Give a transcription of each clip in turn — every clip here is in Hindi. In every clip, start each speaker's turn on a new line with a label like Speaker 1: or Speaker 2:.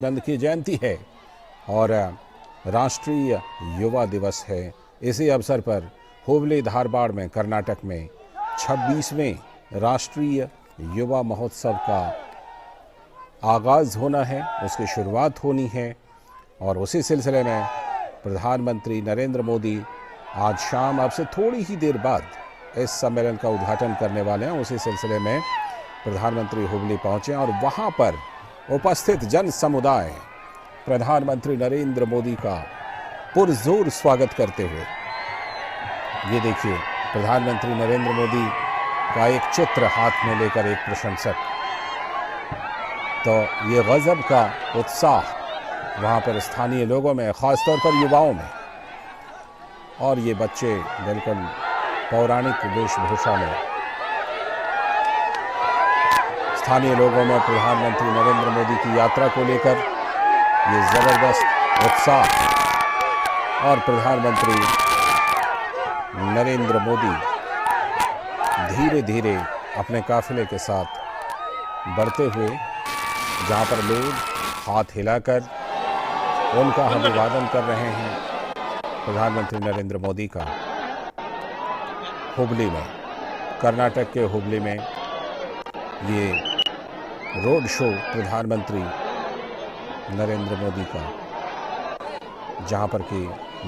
Speaker 1: नंद की जयंती है और राष्ट्रीय युवा दिवस है। इसी अवसर पर हुबली धारवाड़ में कर्नाटक में 26वें राष्ट्रीय युवा महोत्सव का आगाज होना है, उसकी शुरुआत होनी है। और उसी सिलसिले में प्रधानमंत्री नरेंद्र मोदी आज शाम अब से थोड़ी ही देर बाद इस सम्मेलन का उद्घाटन करने वाले हैं। उसी सिलसिले में प्रधानमंत्री हुबली पहुंचे और वहां पर उपस्थित जन समुदाय प्रधानमंत्री नरेंद्र मोदी का पुरजोर स्वागत करते हुए, ये देखिए प्रधानमंत्री नरेंद्र मोदी का एक चित्र हाथ में लेकर एक प्रशंसक, तो ये गजब का उत्साह वहाँ पर स्थानीय लोगों में, ख़ासतौर पर युवाओं में। और ये बच्चे बिल्कुल पौराणिक वेशभूषा में, स्थानीय लोगों में प्रधानमंत्री नरेंद्र मोदी की यात्रा को लेकर ये ज़बरदस्त उत्साह। और प्रधानमंत्री नरेंद्र मोदी धीरे धीरे अपने काफिले के साथ बढ़ते हुए, जहाँ पर लोग हाथ हिलाकर उनका अभिवादन कर रहे हैं प्रधानमंत्री नरेंद्र मोदी का। हुबली में, कर्नाटक के हुबली में ये रोड शो प्रधानमंत्री नरेंद्र मोदी का, जहां पर कि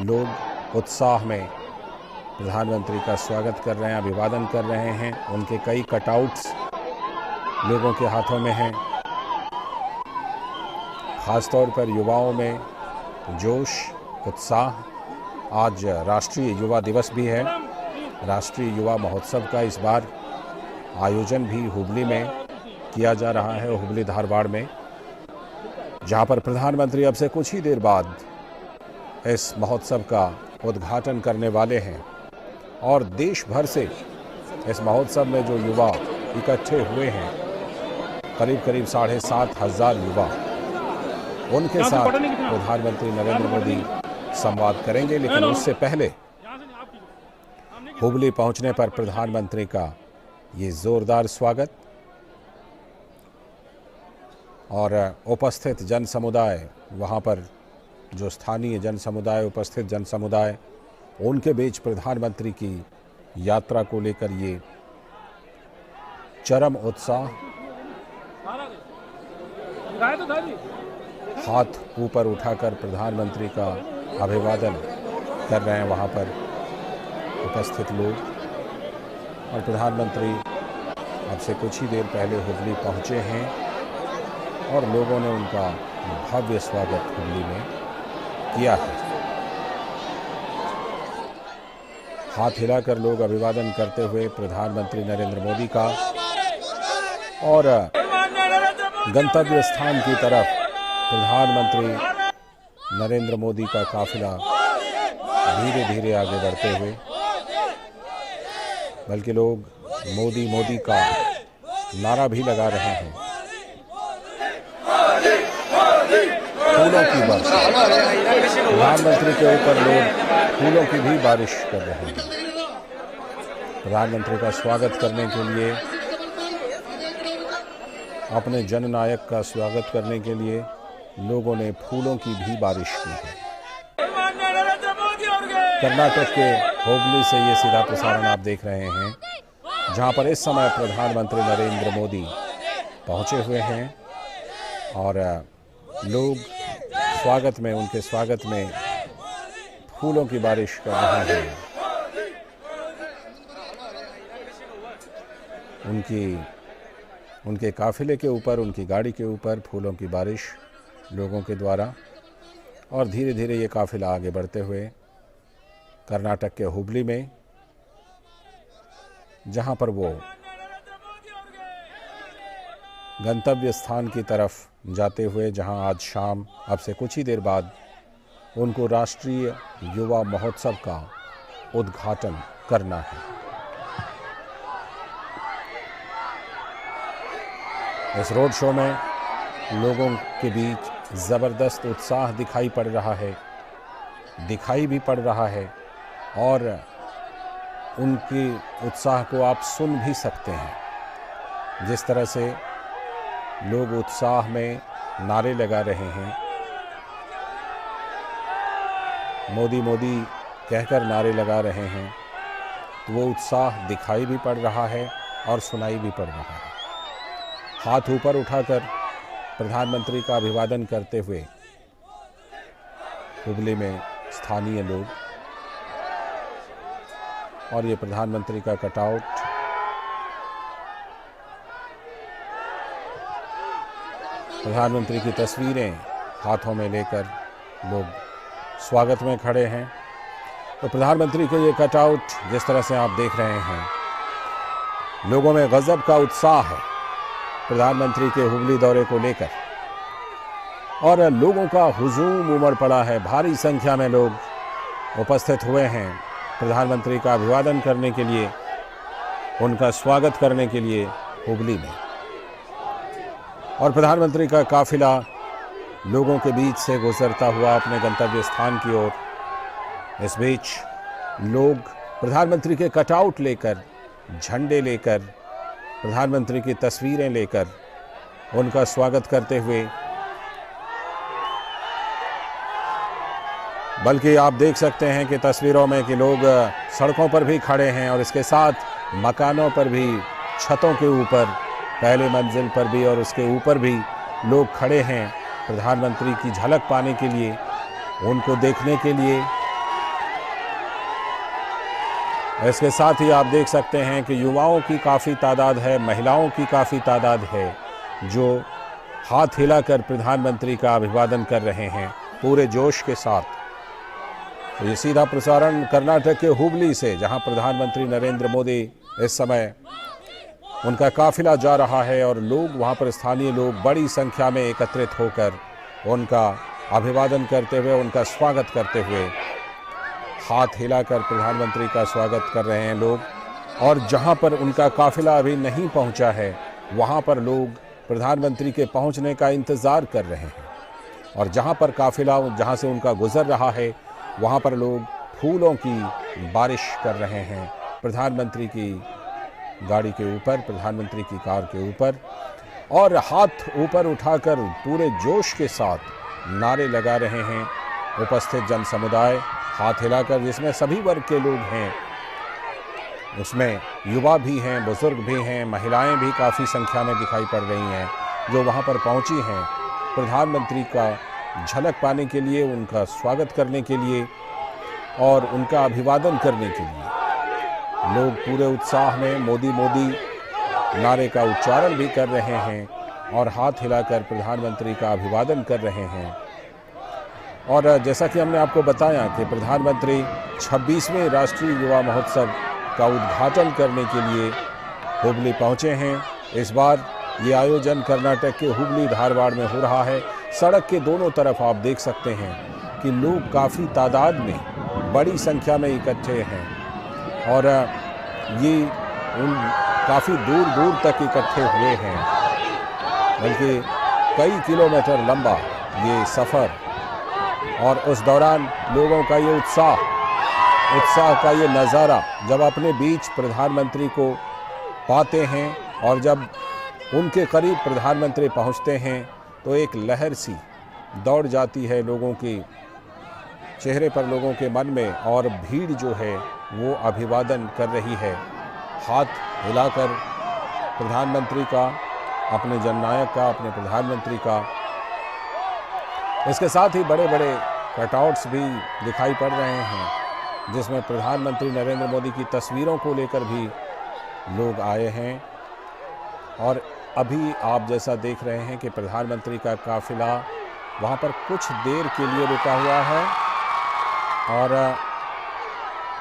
Speaker 1: लोग उत्साह में प्रधानमंत्री का स्वागत कर रहे हैं, अभिवादन कर रहे हैं। उनके कई कटआउट्स लोगों के हाथों में हैं। ख़ासतौर पर युवाओं में जोश, उत्साह। आज राष्ट्रीय युवा दिवस भी है। राष्ट्रीय युवा महोत्सव का इस बार आयोजन भी हुबली में किया जा रहा है, हुबली धारवाड़ में, जहां पर प्रधानमंत्री अब से कुछ ही देर बाद इस महोत्सव का उद्घाटन करने वाले हैं। और देश भर से इस महोत्सव में जो युवा इकट्ठे हुए हैं, करीब करीब 7,500 युवा, उनके साथ प्रधानमंत्री नरेंद्र मोदी संवाद करेंगे। लेकिन उससे पहले हुबली पहुंचने पर प्रधानमंत्री का ये जोरदार स्वागत और उपस्थित जन समुदाय, वहाँ पर जो स्थानीय जन समुदाय, उपस्थित जन समुदाय, उनके बीच प्रधानमंत्री की यात्रा को लेकर ये चरम उत्साह। हाथ ऊपर उठाकर प्रधानमंत्री का अभिवादन कर रहे हैं वहाँ पर उपस्थित लोग। और प्रधानमंत्री अब से कुछ ही देर पहले हुबली पहुँचे हैं और लोगों ने उनका भव्य स्वागत हुबली में किया है। हाथ हिलाकर लोग अभिवादन करते हुए प्रधानमंत्री नरेंद्र मोदी का, और गंतव्य स्थान की तरफ प्रधानमंत्री नरेंद्र मोदी का काफिला धीरे धीरे आगे बढ़ते हुए, बल्कि लोग मोदी मोदी का नारा भी लगा रहे हैं। फूलों की बारिश, प्रधानमंत्री के ऊपर लोग फूलों की भी बारिश कर रहे हैं। प्रधानमंत्री का स्वागत करने के लिए, अपने जननायक का स्वागत करने के लिए लोगों ने फूलों की भी बारिश की है। कर्नाटक के हुबली से ये सीधा प्रसारण आप देख रहे हैं, जहां पर इस समय प्रधानमंत्री नरेंद्र मोदी पहुंचे हुए हैं और लोग स्वागत में, उनके स्वागत में फूलों की बारिश कर रहे हैं। उनके काफिले के ऊपर, उनकी गाड़ी के ऊपर फूलों की बारिश लोगों के द्वारा। और धीरे धीरे ये काफिला आगे बढ़ते हुए कर्नाटक के हुबली में, जहां पर वो गंतव्य स्थान की तरफ जाते हुए, जहां आज शाम अब से कुछ ही देर बाद उनको राष्ट्रीय युवा महोत्सव का उद्घाटन करना है। इस रोड शो में लोगों के बीच ज़बरदस्त उत्साह दिखाई पड़ रहा है, दिखाई भी पड़ रहा है, और उनके उत्साह को आप सुन भी सकते हैं। जिस तरह से लोग उत्साह में नारे लगा रहे हैं, मोदी मोदी कहकर नारे लगा रहे हैं, तो वो उत्साह दिखाई भी पड़ रहा है और सुनाई भी पड़ रहा है। हाथ ऊपर उठाकर प्रधानमंत्री का अभिवादन करते हुए हुबली में स्थानीय लोग, और ये प्रधानमंत्री का कटआउट, प्रधानमंत्री की तस्वीरें हाथों में लेकर लोग स्वागत में खड़े हैं। तो प्रधानमंत्री के ये कटआउट जिस तरह से आप देख रहे हैं, लोगों में गजब का उत्साह है प्रधानमंत्री के हुबली दौरे को लेकर, और लोगों का हुजूम उमड़ पड़ा है। भारी संख्या में लोग उपस्थित हुए हैं प्रधानमंत्री का अभिवादन करने के लिए, उनका स्वागत करने के लिए हुबली में। और प्रधानमंत्री का काफिला लोगों के बीच से गुजरता हुआ अपने गंतव्य स्थान की ओर। इस बीच लोग प्रधानमंत्री के कटआउट लेकर, झंडे लेकर, प्रधानमंत्री की तस्वीरें लेकर उनका स्वागत करते हुए, बल्कि आप देख सकते हैं कि तस्वीरों में कि लोग सड़कों पर भी खड़े हैं और इसके साथ मकानों पर भी, छतों के ऊपर, पहले मंजिल पर भी और उसके ऊपर भी लोग खड़े हैं प्रधानमंत्री की झलक पाने के लिए, उनको देखने के लिए। इसके साथ ही आप देख सकते हैं कि युवाओं की काफ़ी तादाद है, महिलाओं की काफ़ी तादाद है जो हाथ हिलाकर प्रधानमंत्री का अभिवादन कर रहे हैं पूरे जोश के साथ। तो ये सीधा प्रसारण कर्नाटक के हुबली से, जहां प्रधानमंत्री नरेंद्र मोदी इस समय उनका काफिला जा रहा है और लोग वहां पर, स्थानीय लोग बड़ी संख्या में एकत्रित होकर उनका अभिवादन करते हुए, उनका स्वागत करते हुए, हाथ हिलाकर प्रधानमंत्री का स्वागत कर रहे हैं लोग। और जहां पर उनका काफिला अभी नहीं पहुंचा है, वहां पर लोग प्रधानमंत्री के पहुंचने का इंतज़ार कर रहे हैं। और जहां पर काफिला, जहां से उनका गुजर रहा है, वहां पर लोग फूलों की बारिश कर रहे हैं प्रधानमंत्री की गाड़ी के ऊपर, प्रधानमंत्री की कार के ऊपर, और हाथ ऊपर उठाकर पूरे जोश के साथ नारे लगा रहे हैं उपस्थित जन समुदाय, हाथ हिलाकर, जिसमें सभी वर्ग के लोग हैं। उसमें युवा भी हैं, बुजुर्ग भी हैं, महिलाएं भी काफ़ी संख्या में दिखाई पड़ रही हैं जो वहां पर पहुंची हैं प्रधानमंत्री का झलक पाने के लिए, उनका स्वागत करने के लिए और उनका अभिवादन करने के लिए। लोग पूरे उत्साह में मोदी मोदी नारे का उच्चारण भी कर रहे हैं और हाथ हिलाकर प्रधानमंत्री का अभिवादन कर रहे हैं। और जैसा कि हमने आपको बताया कि प्रधानमंत्री 26वें राष्ट्रीय युवा महोत्सव का उद्घाटन करने के लिए हुबली पहुंचे हैं। इस बार ये आयोजन कर्नाटक के हुबली धारवाड़ में हो रहा है। सड़क के दोनों तरफ आप देख सकते हैं कि लोग काफ़ी तादाद में, बड़ी संख्या में इकट्ठे हैं और ये काफ़ी दूर दूर तक इकट्ठे हुए हैं, बल्कि कई किलोमीटर लंबा ये सफ़र। और उस दौरान लोगों का ये उत्साह का ये नज़ारा, जब अपने बीच प्रधानमंत्री को पाते हैं और जब उनके करीब प्रधानमंत्री पहुंचते हैं तो एक लहर सी दौड़ जाती है लोगों के चेहरे पर, लोगों के मन में, और भीड़ जो है वो अभिवादन कर रही है हाथ हिलाकर प्रधानमंत्री का, अपने जननायक का, अपने प्रधानमंत्री का। इसके साथ ही बड़े बड़े कटआउट्स भी दिखाई पड़ रहे हैं जिसमें प्रधानमंत्री नरेंद्र मोदी की तस्वीरों को लेकर भी लोग आए हैं। और अभी आप जैसा देख रहे हैं कि प्रधानमंत्री का काफिला वहाँ पर कुछ देर के लिए रुका हुआ है और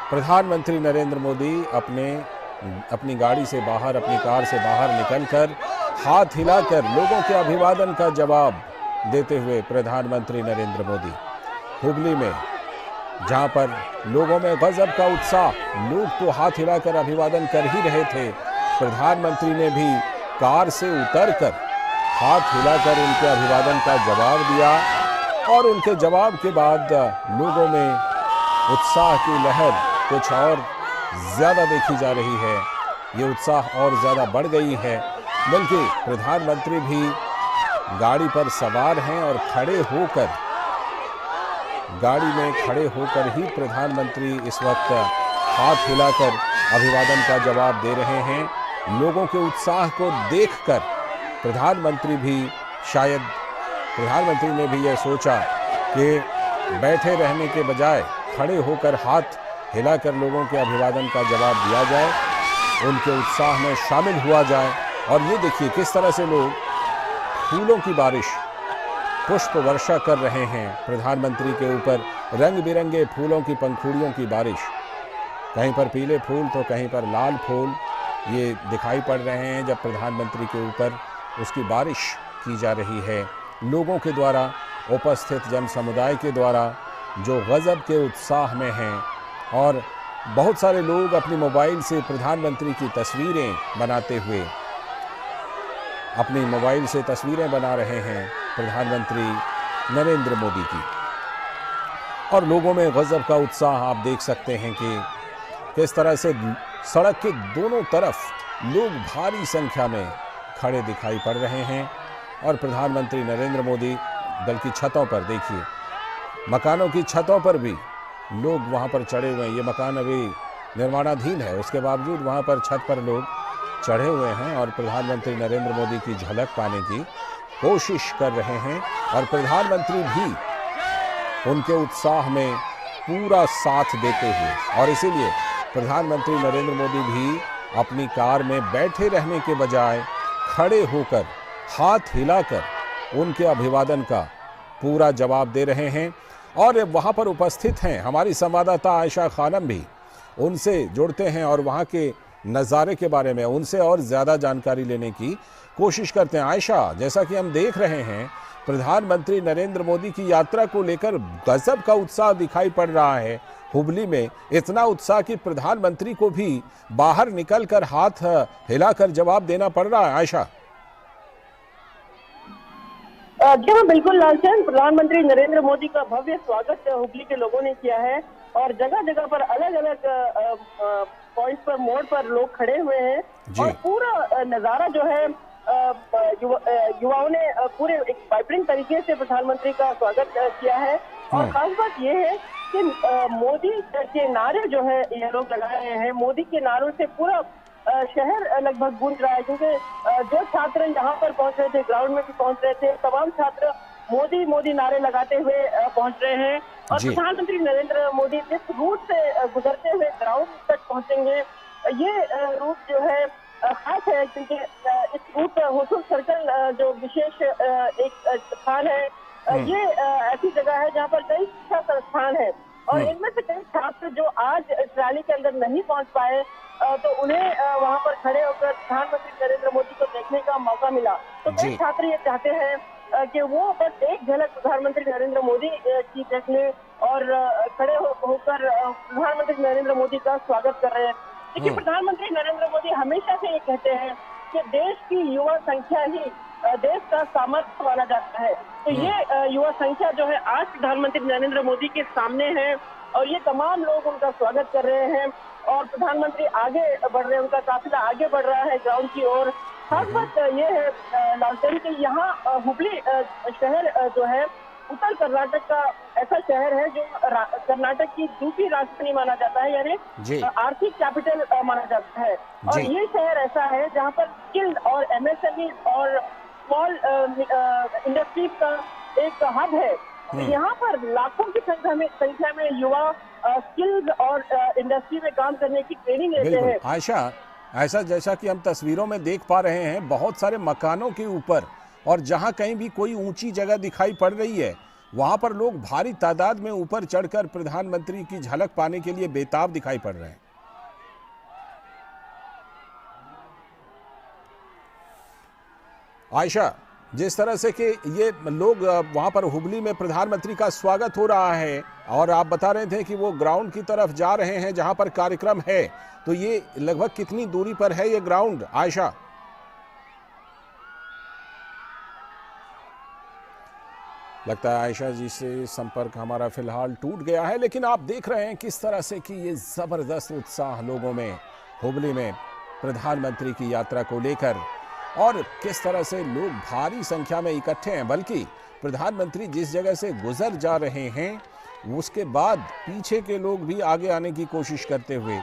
Speaker 1: प्रधानमंत्री नरेंद्र मोदी अपनी गाड़ी से बाहर, अपनी कार से बाहर निकलकर हाथ हिलाकर लोगों के अभिवादन का जवाब देते हुए प्रधानमंत्री नरेंद्र मोदी हुबली में, जहां पर लोगों में गजब का उत्साह, लोग तो हाथ हिलाकर अभिवादन कर ही रहे थे, प्रधानमंत्री ने भी कार से उतरकर हाथ हिलाकर उनके अभिवादन का जवाब दिया। और उनके जवाब के बाद लोगों में उत्साह की लहर कुछ और ज़्यादा देखी जा रही है। ये उत्साह और ज़्यादा बढ़ गई है, बल्कि प्रधानमंत्री भी गाड़ी पर सवार हैं और गाड़ी में खड़े होकर ही प्रधानमंत्री इस वक्त हाथ हिलाकर अभिवादन का जवाब दे रहे हैं। लोगों के उत्साह को देखकर प्रधानमंत्री ने भी यह सोचा कि बैठे रहने के बजाय खड़े होकर हाथ हिलाकर लोगों के अभिवादन का जवाब दिया जाए, उनके उत्साह में शामिल हुआ जाए। और ये देखिए किस तरह से लोग फूलों की बारिश, पुष्प वर्षा कर रहे हैं प्रधानमंत्री के ऊपर, रंग बिरंगे फूलों की पंखुड़ियों की बारिश, कहीं पर पीले फूल तो कहीं पर लाल फूल ये दिखाई पड़ रहे हैं जब प्रधानमंत्री के ऊपर उसकी बारिश की जा रही है। लोगों के द्वारा, उपस्थित जन समुदाय के द्वारा जो गजब के उत्साह में हैं, और बहुत सारे लोग अपनी मोबाइल से प्रधानमंत्री की तस्वीरें बनाते हुए बना रहे हैं प्रधानमंत्री नरेंद्र मोदी की। और लोगों में गजब का उत्साह आप देख सकते हैं कि किस तरह से सड़क के दोनों तरफ लोग भारी संख्या में खड़े दिखाई पड़ रहे हैं। और प्रधानमंत्री नरेंद्र मोदी, बल्कि छतों पर देखिए, मकानों की छतों पर भी लोग वहां पर चढ़े हुए हैं। ये मकान अभी निर्माणाधीन है, उसके बावजूद वहां पर छत पर लोग चढ़े हुए हैं और प्रधानमंत्री नरेंद्र मोदी की झलक पाने की कोशिश कर रहे हैं। और प्रधानमंत्री भी उनके उत्साह में पूरा साथ देते हुए, और इसीलिए प्रधानमंत्री नरेंद्र मोदी भी अपनी कार में बैठे रहने के बजाय खड़े होकर हाथ हिलाकर उनके अभिवादन का पूरा जवाब दे रहे हैं। और वहां पर उपस्थित हैं हमारी संवाददाता आयशा खानम भी, उनसे जुड़ते हैं और वहां के नज़ारे के बारे में उनसे और ज़्यादा जानकारी लेने की कोशिश करते हैं। आयशा, जैसा कि हम देख रहे हैं प्रधानमंत्री नरेंद्र मोदी की यात्रा को लेकर गजब का उत्साह दिखाई पड़ रहा है हुबली में, इतना उत्साह कि प्रधानमंत्री को भी बाहर निकलकर हाथ हिलाकर जवाब देना पड़ रहा है। आयशा।
Speaker 2: जी हाँ, बिल्कुल लालचंद, प्रधानमंत्री नरेंद्र मोदी का भव्य स्वागत हुबली के लोगों ने किया है और जगह जगह पर अलग अलग पॉइंट पर, मोड़ पर लोग खड़े हुए हैं और पूरा नजारा जो है युवाओं ने पूरे एक वाइब्रेंट तरीके से प्रधानमंत्री का स्वागत किया है। और खास बात यह है कि मोदी के नारे जो है ये लोग लगा रहे हैं, मोदी के नारों से पूरा शहर लगभग गूंज रहा है, क्योंकि जो छात्र यहाँ पर पहुंच रहे थे, ग्राउंड में भी पहुंच रहे थे, तमाम छात्र मोदी मोदी नारे लगाते हुए पहुंच रहे हैं। और प्रधानमंत्री नरेंद्र मोदी जिस रूट से गुजरते हुए ग्राउंड तक पहुंचेंगे, ये रूट जो है खास है, क्योंकि इस रूट पर हुसूर सर्कल जो विशेष एक स्थान है, ये ऐसी जगह है जहाँ पर कई शिक्षा संस्थान है और इनमें से कई छात्र जो आज इस रैली के अंदर नहीं पहुंच पाए, तो उन्हें वहां पर खड़े होकर प्रधानमंत्री नरेंद्र मोदी को देखने का मौका मिला। तो कई छात्र ये चाहते हैं कि वो बस एक झलक प्रधानमंत्री नरेंद्र मोदी की देख लें और खड़े होकर प्रधानमंत्री नरेंद्र मोदी का स्वागत कर रहे हैं। देखिए, प्रधानमंत्री नरेंद्र मोदी हमेशा से ये कहते हैं कि देश की युवा संख्या ही देश का सामर्थ्य माना जाता है। तो ये युवा संख्या जो है आज प्रधानमंत्री नरेंद्र मोदी के सामने है और ये तमाम लोग उनका स्वागत कर रहे हैं और प्रधानमंत्री आगे बढ़ रहे हैं, उनका काफिला आगे बढ़ रहा है ग्राउंड की ओर। खास बात ये है लालचंद कि यहाँ हुबली शहर जो है उत्तर कर्नाटक का ऐसा शहर है जो कर्नाटक की दूसरी राजधानी माना जाता है, यानी आर्थिक कैपिटल माना जाता है। और ये शहर ऐसा है जहाँ पर स्किल्ड और एमएसएमई और स्मॉल इंडस्ट्रीज का एक हब है। यहाँ पर लाखों की संख्या में युवा स्किल्स और इंडस्ट्री में काम करने की ट्रेनिंग लेते हैं।
Speaker 1: आयशा, ऐसा जैसा कि हम तस्वीरों में देख पा रहे हैं, बहुत सारे मकानों के ऊपर और जहां कहीं भी कोई ऊंची जगह दिखाई पड़ रही है, वहां पर लोग भारी तादाद में ऊपर चढ़कर प्रधानमंत्री की झलक पाने के लिए बेताब दिखाई पड़ रहे हैं। आयशा, जिस तरह से कि ये लोग वहां पर हुबली में प्रधानमंत्री का स्वागत हो रहा है और आप बता रहे थे कि वो ग्राउंड की तरफ जा रहे हैं जहां पर कार्यक्रम है, तो ये लगभग कितनी दूरी पर है ये ग्राउंड, आयशा? लगता है आयशा जी से संपर्क हमारा फिलहाल टूट गया है, लेकिन आप देख रहे हैं किस तरह से कि ये जबरदस्त उत्साह लोगों में हुबली में प्रधानमंत्री की यात्रा को लेकर और किस तरह से लोग भारी संख्या में इकट्ठे हैं, बल्कि प्रधानमंत्री जिस जगह से गुजर जा रहे हैं उसके बाद पीछे के लोग भी आगे आने की कोशिश करते हुए,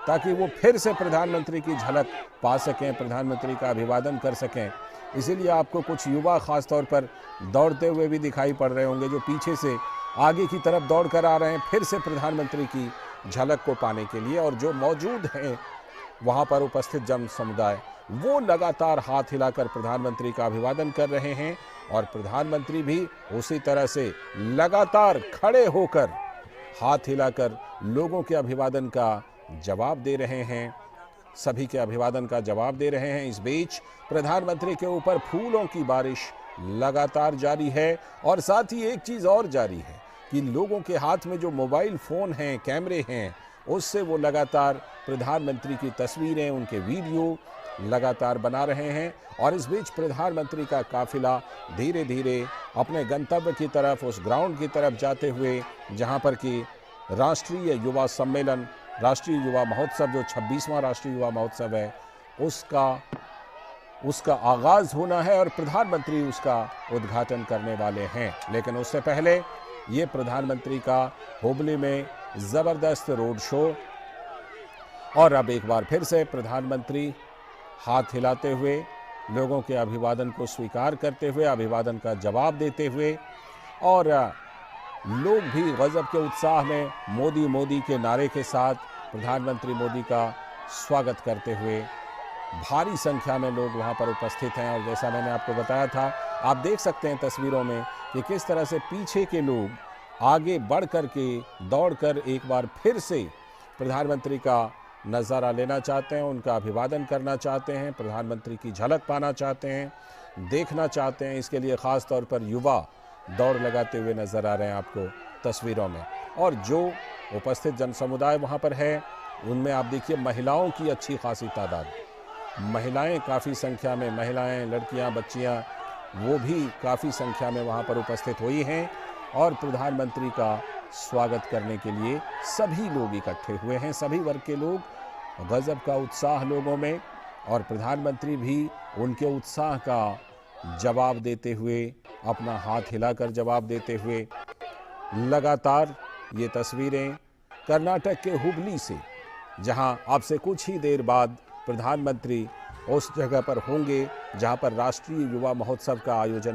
Speaker 1: ताकि वो फिर से प्रधानमंत्री की झलक पा सकें, प्रधानमंत्री का अभिवादन कर सकें। इसीलिए आपको कुछ युवा खास तौर पर दौड़ते हुए भी दिखाई पड़ रहे होंगे, जो पीछे से आगे की तरफ दौड़ कर आ रहे हैं फिर से प्रधानमंत्री की झलक को पाने के लिए। और जो मौजूद हैं वहाँ पर उपस्थित जन समुदाय, वो लगातार हाथ हिलाकर प्रधानमंत्री का अभिवादन कर रहे हैं और प्रधानमंत्री भी उसी तरह से लगातार खड़े होकर हाथ हिलाकर लोगों के अभिवादन का जवाब दे रहे हैं, सभी के अभिवादन का जवाब दे रहे हैं। इस बीच प्रधानमंत्री के ऊपर फूलों की बारिश लगातार जारी है और साथ ही एक चीज़ और जारी है कि लोगों के हाथ में जो मोबाइल फ़ोन हैं, कैमरे हैं, उससे वो लगातार प्रधानमंत्री की तस्वीरें, उनके वीडियो लगातार बना रहे हैं। और इस बीच प्रधानमंत्री का काफिला धीरे धीरे अपने गंतव्य की तरफ, उस ग्राउंड की तरफ जाते हुए जहां पर कि राष्ट्रीय युवा सम्मेलन, राष्ट्रीय युवा महोत्सव, जो 26वां राष्ट्रीय युवा महोत्सव है, उसका आगाज होना है और प्रधानमंत्री उसका उद्घाटन करने वाले हैं। लेकिन उससे पहले ये प्रधानमंत्री का हुबली में जबरदस्त रोड शो, और अब एक बार फिर से प्रधानमंत्री हाथ हिलाते हुए, लोगों के अभिवादन को स्वीकार करते हुए, अभिवादन का जवाब देते हुए, और लोग भी गजब के उत्साह में मोदी मोदी के नारे के साथ प्रधानमंत्री मोदी का स्वागत करते हुए भारी संख्या में लोग वहां पर उपस्थित हैं। और जैसा मैंने आपको बताया था, आप देख सकते हैं तस्वीरों में कि किस तरह से पीछे के लोग आगे बढ़ कर के, दौड़ कर एक बार फिर से प्रधानमंत्री का नज़ारा लेना चाहते हैं, उनका अभिवादन करना चाहते हैं, प्रधानमंत्री की झलक पाना चाहते हैं, देखना चाहते हैं। इसके लिए ख़ास तौर पर युवा दौड़ लगाते हुए नज़र आ रहे हैं आपको तस्वीरों में। और जो उपस्थित जन समुदाय वहाँ पर है, उनमें आप देखिए महिलाओं की अच्छी खासी तादाद, महिलाएं काफ़ी संख्या में, महिलाएं, लड़कियां, बच्चियां, वो भी काफ़ी संख्या में वहाँ पर उपस्थित हुई हैं और प्रधानमंत्री का स्वागत करने के लिए सभी लोग इकट्ठे हुए हैं, सभी वर्ग के लोग। गजब का उत्साह लोगों में, और प्रधानमंत्री भी उनके उत्साह का जवाब देते हुए, अपना हाथ हिलाकर जवाब देते हुए, लगातार ये तस्वीरें कर्नाटक के हुबली से, जहां अब से कुछ ही देर बाद प्रधानमंत्री उस जगह पर होंगे जहां पर राष्ट्रीय युवा महोत्सव का आयोजन